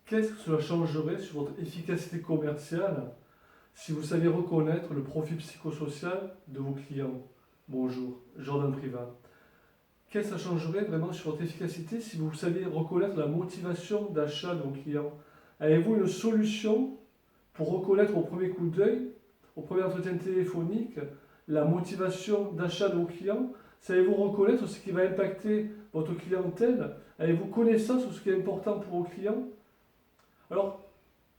Qu'est-ce que cela changerait sur votre efficacité commerciale si vous saviez reconnaître le profil psychosocial de vos clients? Bonjour, Jordan Privat. Qu'est-ce que ça changerait vraiment sur votre efficacité si vous saviez reconnaître la motivation d'achat de vos clients? Avez-vous une solution pour reconnaître au premier coup d'œil, au premier entretien téléphonique, la motivation d'achat de vos clients? Savez-vous reconnaître ce qui va impacter votre clientèle? Avez-vous connaissance de ce qui est important pour vos clients? Alors,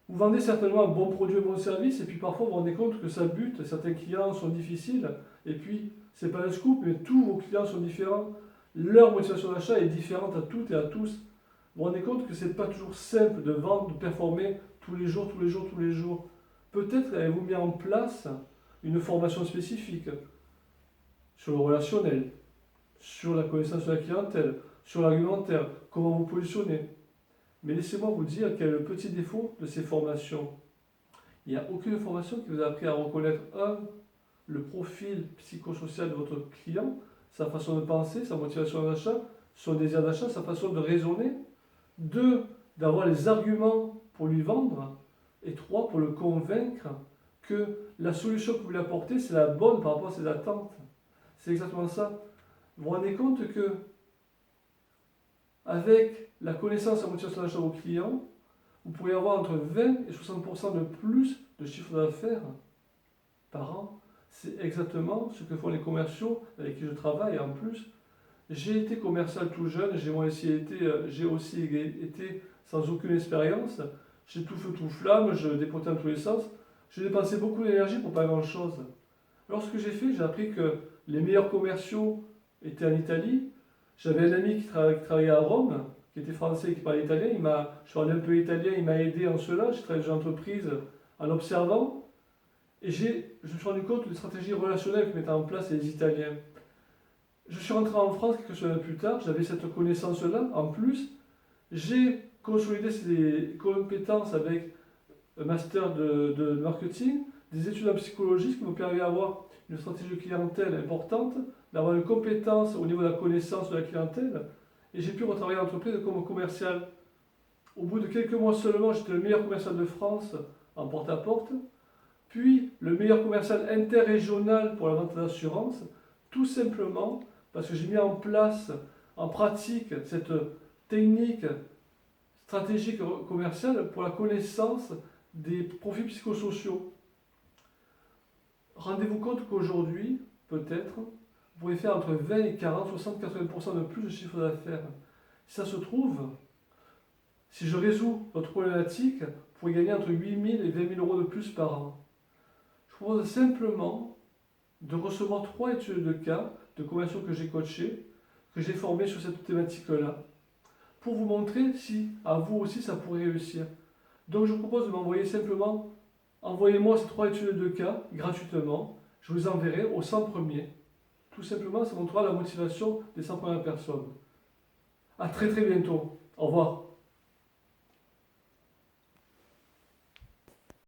vous vendez certainement un bon produit, un bon service, et puis parfois vous vous rendez compte que ça bute, certains clients sont difficiles, et puis, c'est pas un scoop, mais tous vos clients sont différents. Leur motivation d'achat est différente à toutes et à tous. Vous vous rendez compte que c'est pas toujours simple de vendre, de performer tous les jours, tous les jours, tous les jours. Peut-être avez-vous mis en place une formation spécifique sur le relationnel, sur la connaissance de la clientèle, sur l'argumentaire, comment vous positionnez. Mais laissez-moi vous dire quel est le petit défaut de ces formations. Il n'y a aucune formation qui vous a appris à reconnaître, le profil psychosocial de votre client, sa façon de penser, sa motivation d'achat, son désir d'achat, sa façon de raisonner. 2, d'avoir les arguments pour lui vendre. Et 3, pour le convaincre que la solution que vous lui apportez, c'est la bonne par rapport à ses attentes. C'est exactement ça. Vous vous rendez compte que avec la connaissance et la motivation d'achat de vos clients, vous pourriez avoir entre 20 et 60% de plus de chiffre d'affaires par an. C'est exactement ce que font les commerciaux avec qui je travaille. Et en plus, j'ai été commercial tout jeune, j'ai aussi été sans aucune expérience. J'ai tout feu, tout flamme, je dépotais dans tous les sens. J'ai dépensé beaucoup d'énergie pour pas grand-chose. Alors ce que j'ai fait, j'ai appris que les meilleurs commerciaux étaient en Italie. J'avais un ami qui travaillait à Rome, qui était français et qui parlait italien. Je parlais un peu italien, il m'a aidé en cela. J'ai travaillé dans une entreprise en observant. Et je me suis rendu compte des stratégies relationnelles que mettaient en place les Italiens. Je suis rentré en France quelques semaines plus tard, j'avais cette connaissance-là. En plus, j'ai consolidé ces compétences avec un master de marketing, des études en psychologie, ce qui m'ont permis d'avoir une stratégie de clientèle importante, d'avoir une compétence au niveau de la connaissance de la clientèle, et j'ai pu retravailler en entreprise comme commercial. Au bout de quelques mois seulement, j'étais le meilleur commercial de France en porte-à-porte, puis le meilleur commercial interrégional pour la vente d'assurance, tout simplement parce que j'ai mis en place, en pratique, cette technique stratégique commerciale pour la connaissance des profils psychosociaux. Rendez-vous compte qu'aujourd'hui, peut-être, vous pouvez faire entre 20 et 40, 60, 80% de plus de chiffre d'affaires. Si ça se trouve, si je résous votre problématique, vous pouvez gagner entre 8 000 et 20 000 euros de plus par an. Je vous propose simplement de recevoir 3 études de cas de conversion que j'ai coachées, que j'ai formées sur cette thématique-là, pour vous montrer si à vous aussi ça pourrait réussir. Donc je vous propose de m'envoyer simplement, envoyez-moi ces 3 études de cas gratuitement, je vous enverrai aux 100 premiers. Tout simplement, ça montrera la motivation des 100 premières personnes. À très très bientôt. Au revoir.